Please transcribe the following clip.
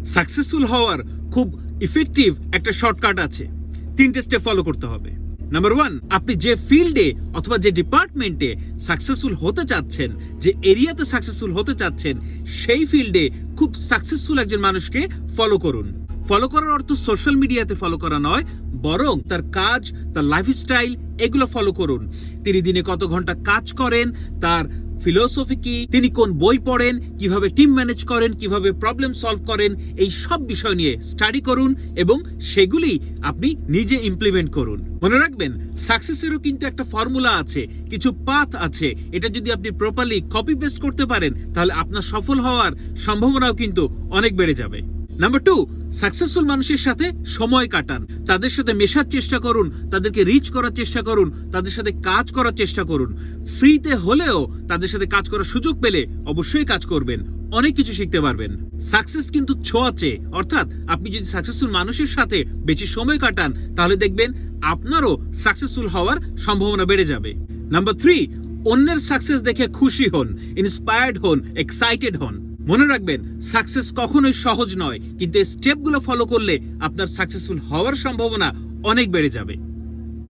Successful হওয়ার খুব effective একটা শর্টকাট আছে। 3টে স্টেপ ফলো করতে হবে। নাম্বার 1, আপনি যে ফিল্ডে অথবা যে ডিপার্টমেন্টে সাকসেসফুল হতে চাচ্ছেন, যে এরিয়াতে সাকসেসফুল হতে চাচ্ছেন, সেই ফিল্ডে খুব সাকসেসফুল একজন মানুষকে ফলো করুন। ফলো করার অর্থ সোশ্যাল মিডিয়াতে ফলো করা নয়, বরং তার কাজ, তার লাইফস্টাইল এগুলো ফলো করুন। তিনি দিনে কত ঘন্টা কাজ করেন, তার ফিলোসফি কি, তিনি কোন বই পড়েন, কিভাবে টিম ম্যানেজ করেন, কিভাবে প্রবলেম সলভ করেন, এই সব বিষয় নিয়ে স্টাডি করুন এবং সেগুলি আপনি নিজে ইমপ্লিমেন্ট করুন। মনে রাখবেন, সাকসেসেরও কিন্তু একটা ফর্মুলা আছে, কিছু পাথ আছে। এটা যদি আপনি প্রপারলি কপি পেস্ট করতে পারেন, তাহলে আপনার সফল হওয়ার সম্ভাবনাও কিন্তু অনেক বেড়ে যাবে। নাম্বার 2, সাকসেসফুল মানুষের সাথে সময় কাটান, তাদের সাথে মেশার চেষ্টা করুন, তাদেরকে রিচ করার চেষ্টা করুন, তাদের সাথে কাজ করার চেষ্টা করুন। ফ্রিতে হলেও তাদের সাথে কাজ করার সুযোগ পেলে অবশ্যই কাজ করবেন, অনেক কিছু শিখতে পারবেন। সাকসেস কিন্তু ছোঁয়াচে, অর্থাৎ আপনি যদি সাকসেসফুল মানুষের সাথে বেশি সময় কাটান, তাহলে দেখবেন আপনারও সাকসেসফুল হওয়ার সম্ভাবনা বেড়ে যাবে। নাম্বার 3, অন্যের সাকসেস দেখে খুশি হন, ইন্সপায়ার্ড হন, এক্সাইটেড হন। মনে রাখবেন, সাকসেস কখনোই সহজ নয়, কিন্তু এই স্টেপগুলো ফলো করলে আপনার সাকসেসফুল হওয়ার সম্ভাবনা অনেক বেড়ে যাবে।